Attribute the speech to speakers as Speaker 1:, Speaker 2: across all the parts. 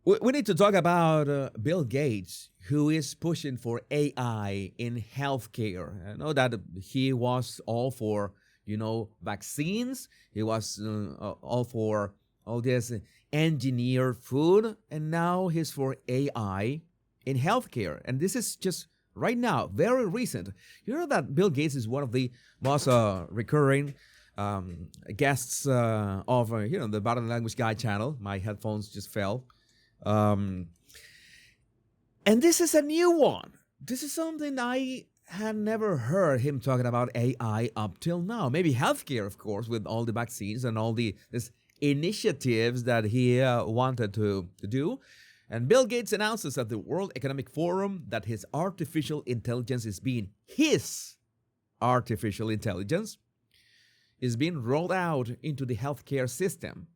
Speaker 1: We need to talk about Bill Gates, who is pushing for AI in healthcare. I know that he was all for, vaccines. He was all for all this engineered food, and now he's for AI in healthcare. And this is just right now, very recent. You know that Bill Gates is one of the most recurring guests of the Body Language Guy channel. My headphones just fell. Um, and this is a new one. This is something I had never heard him talking about AI up till now. Maybe healthcare, of course, with all the vaccines and all this initiatives that he wanted to do. And Bill Gates announces at the World Economic Forum that his artificial intelligence his artificial intelligence is being rolled out into the healthcare system.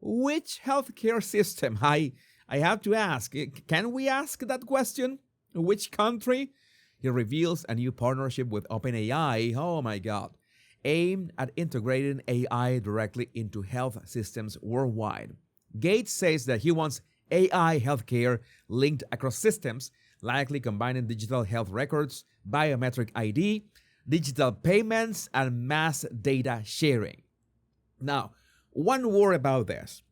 Speaker 1: Which healthcare system? I have to ask. Can we ask that question? Which country? He reveals a new partnership with OpenAI. Oh my God. Aimed at integrating AI directly into health systems worldwide. Gates says that he wants AI healthcare linked across systems, likely combining digital health records, biometric ID, digital payments, and mass data sharing. Now, one word about this.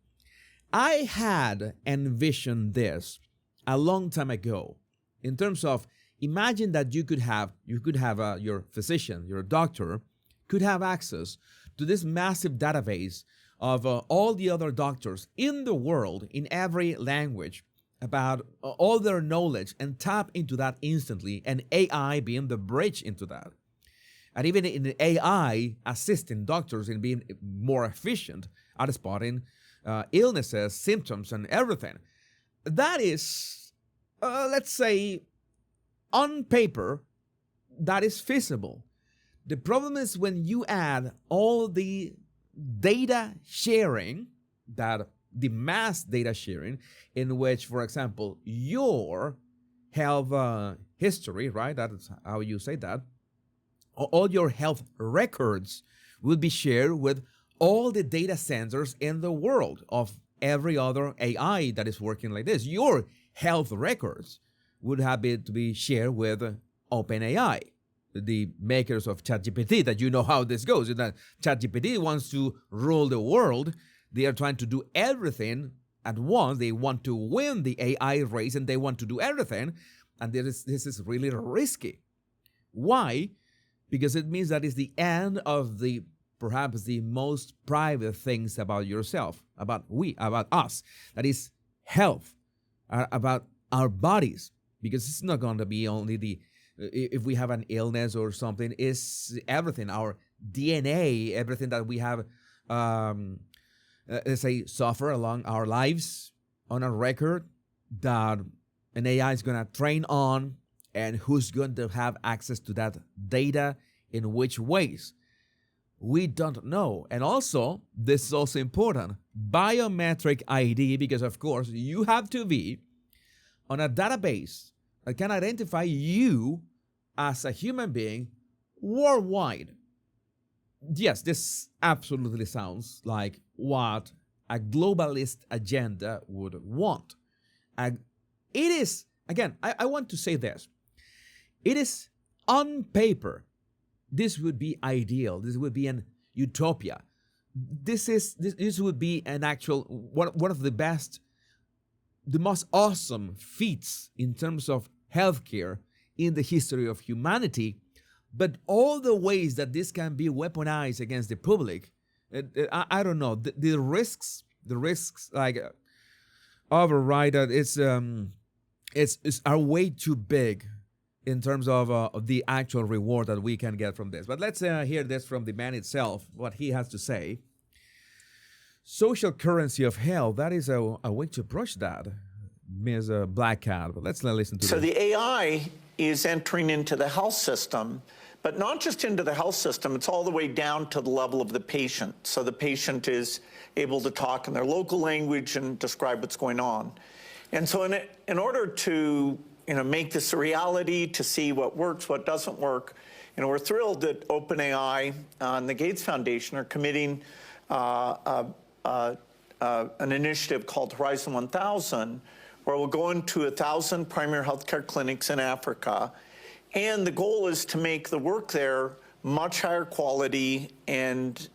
Speaker 1: I had envisioned this a long time ago in terms of imagine that you could have your physician, your doctor, could have access to this massive database of all the other doctors in the world in every language about all their knowledge and tap into that instantly, and AI being the bridge into that. And even in AI assisting doctors in being more efficient at spotting illnesses, symptoms, and everything. That is, let's say, on paper, that is feasible. The problem is when you add all the data sharing, that the mass data sharing, in which, for example, your health history, right? That is how you say that. All your health records will be shared with all the data centers in the world of every other AI that is working like this. Your health records would have to be shared with OpenAI, the makers of ChatGPT, that you know how this goes. That ChatGPT wants to rule the world. They are trying to do everything at once. They want to win the AI race and they want to do everything. And this is really risky. Why? Because it means that it's the end of perhaps the most private things about yourself, about us. That is health, about our bodies. Because it's not going to be only if we have an illness or something, it's everything, our DNA, everything that we have, let's say, suffer along our lives on a record that an AI is going to train on, and who's going to have access to that data in which ways. We don't know. And also, this is also important, biometric ID, because of course you have to be on a database that can identify you as a human being worldwide. Yes, this absolutely sounds like what a globalist agenda would want. It is, again, I want to say this. It is on paper, this would be ideal. This would be an utopia. This would be an actual, one of the best, the most awesome feats in terms of healthcare in the history of humanity. But all the ways that this can be weaponized against the public, I don't know. The risks like override that it's are way too big in terms of the actual reward that we can get from this. But let's hear this from the man itself, what he has to say. Social currency of health, that is a way to approach that, Ms. Black Cat. But let's listen to this.
Speaker 2: So the AI is entering into the health system, but not just into the health system, it's all the way down to the level of the patient. So the patient is able to talk in their local language and describe what's going on. And so in order to make this a reality, to see what works, what doesn't work, we're thrilled that OpenAI and the Gates Foundation are committing a an initiative called Horizon 1000, where we'll go into 1,000 primary healthcare clinics in Africa. And the goal is to make the work there much higher quality and,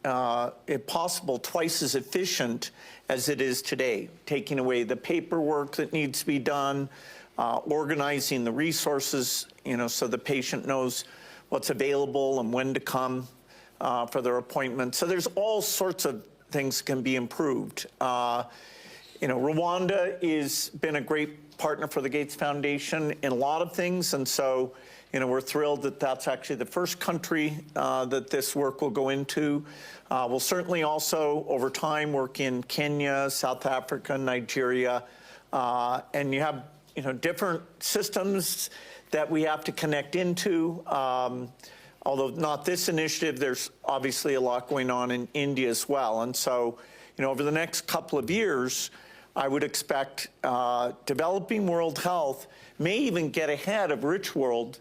Speaker 2: if possible, twice as efficient as it is today, taking away the paperwork that needs to be done, organizing the resources, so the patient knows what's available and when to come for their appointment. So there's all sorts of things can be improved. Rwanda has been a great partner for the Gates Foundation in a lot of things, and so we're thrilled that that's actually the first country that this work will go into. We'll certainly also, over time, work in Kenya, South Africa, Nigeria, and you have different systems that we have to connect into. Although not this initiative, there's obviously a lot going on in India as well. And so, over the next couple of years, I would expect developing world health may even get ahead of rich world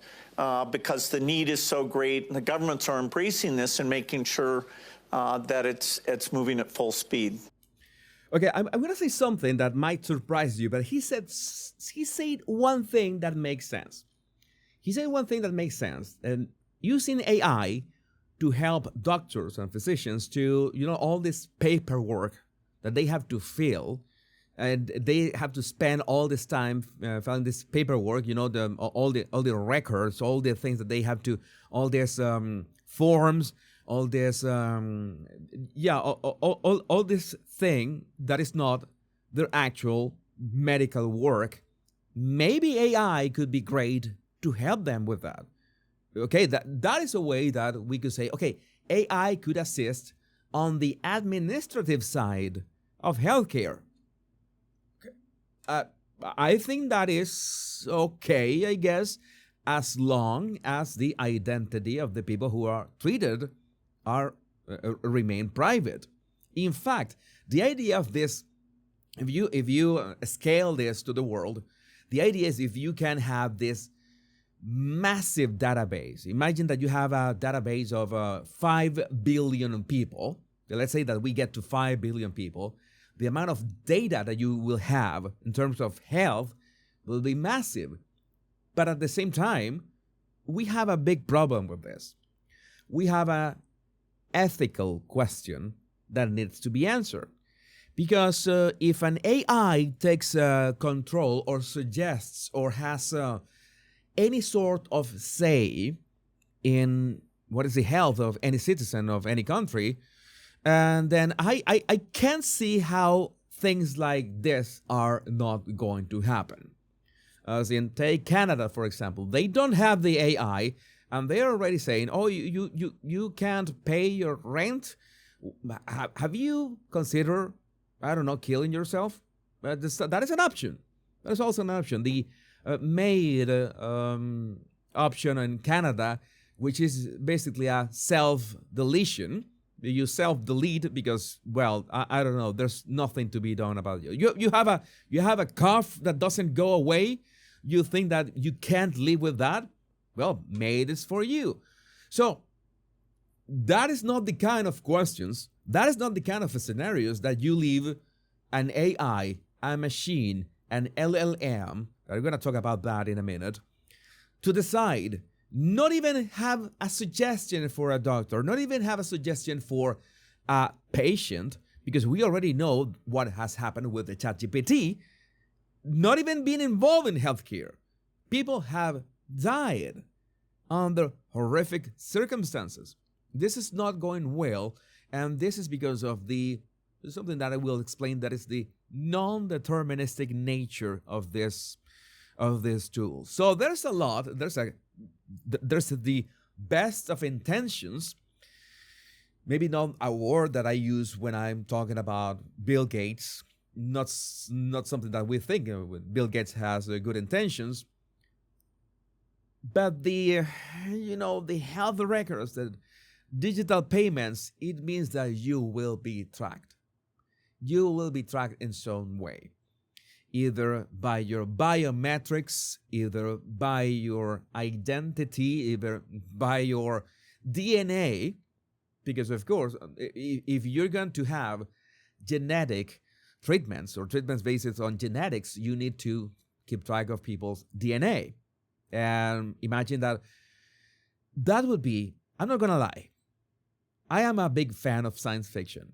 Speaker 2: because the need is so great and the governments are embracing this and making sure that it's moving at full speed.
Speaker 1: Okay, I'm going to say something that might surprise you, but he said one thing that makes sense. He said one thing that makes sense, and using AI to help doctors and physicians to, all this paperwork that they have to fill, and they have to spend all this time filling this paperwork, all the records, all the things that they have to, all these forms, all this, all this thing that is not their actual medical work. Maybe AI could be great to help them with that. Okay, that is a way that we could say, okay, AI could assist on the administrative side of healthcare. I think that is okay, I guess, as long as the identity of the people who are treated remain private. In fact, the idea of this, if you scale this to the world, the idea is if you can have this massive database. Imagine that you have a database of 5 billion people. Let's say that we get to 5 billion people. The amount of data that you will have in terms of health will be massive. But at the same time, we have a big problem with this. We have an ethical question that needs to be answered. Because if an AI takes control or suggests or has any sort of say in what is the health of any citizen of any country, and then I can't see how things like this are not going to happen. As in, take Canada, for example. They don't have the AI, and they're already saying, oh, you can't pay your rent? Have you considered, I don't know, killing yourself? That is an option. That is also an option. The made option in Canada, which is basically a self-deletion. You self-delete because, well, I don't know. There's nothing to be done about you. You have a cough that doesn't go away. You think that you can't live with that? Well, made is for you. So that is not the kind of questions. That is not the kind of scenarios that you leave an AI, a machine, an LLM. We're going to talk about that in a minute, to decide. Not even have a suggestion for a doctor, not even have a suggestion for a patient, because we already know what has happened with the ChatGPT, not even being involved in healthcare. People have died under horrific circumstances. This is not going well, and this is because of something that I will explain, that is the non-deterministic nature of this tool. So there's a lot, there's the best of intentions, maybe not a word that I use when I'm talking about Bill Gates, not something that we think Bill Gates has good intentions, but the health records, the digital payments, it means that you will be tracked. You will be tracked in some way, either by your biometrics, either by your identity, either by your DNA, because of course, if you're going to have genetic treatments or treatments based on genetics, you need to keep track of people's DNA. And imagine that would be, I'm not going to lie, I am a big fan of science fiction.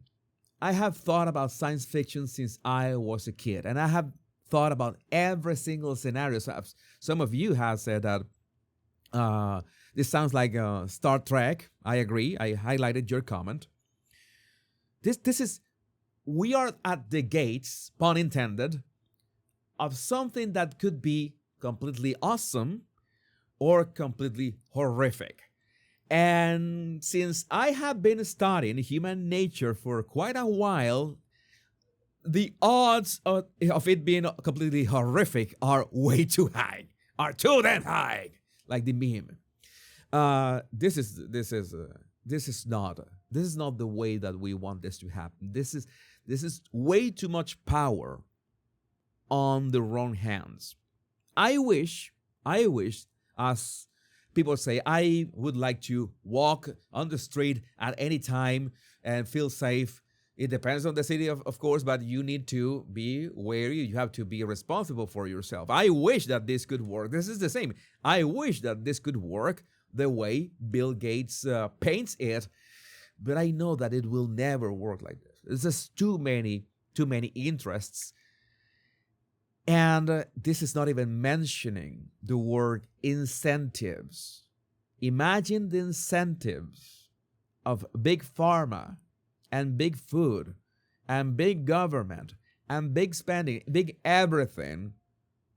Speaker 1: I have thought about science fiction since I was a kid, and I have thought about every single scenario. So some of you have said that this sounds like Star Trek. I agree. I highlighted your comment. This is, we are at the gates, pun intended, of something that could be completely awesome or completely horrific. And since I have been studying human nature for quite a while, the odds of it being completely horrific are way too high, are too damn high, like the meme. This is not the way that we want this to happen. This is way too much power on the wrong hands. I wish, as people say, I would like to walk on the street at any time and feel safe. It depends on the city, of course, but you need to be wary. You have to be responsible for yourself. I wish that this could work. This is the same. I wish that this could work the way Bill Gates paints it, but I know that it will never work like this. There's just too many interests. And this is not even mentioning the word incentives. Imagine the incentives of big pharma and big food and big government and big spending, big everything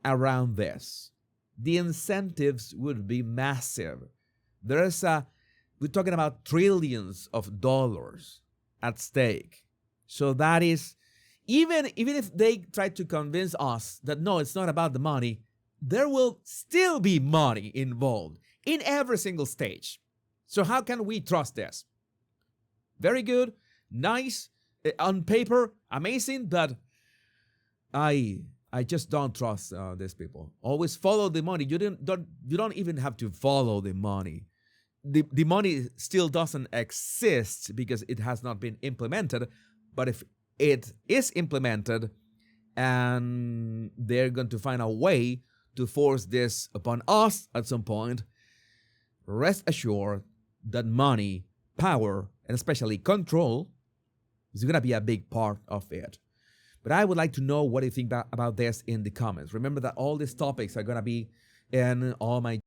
Speaker 1: around this. The incentives would be massive. We're talking about trillions of dollars at stake. So that is, even if they try to convince us that no, it's not about the money, there will still be money involved in every single stage. So how can we trust this? Very good, nice, on paper, amazing, but I just don't trust these people. Always follow the money. You don't even have to follow the money. The money still doesn't exist because it has not been implemented. But if it is implemented and they're going to find a way to force this upon us at some point, rest assured that money, power, and especially control is going to be a big part of it. But I would like to know what you think about this in the comments. Remember that all these topics are going to be in all my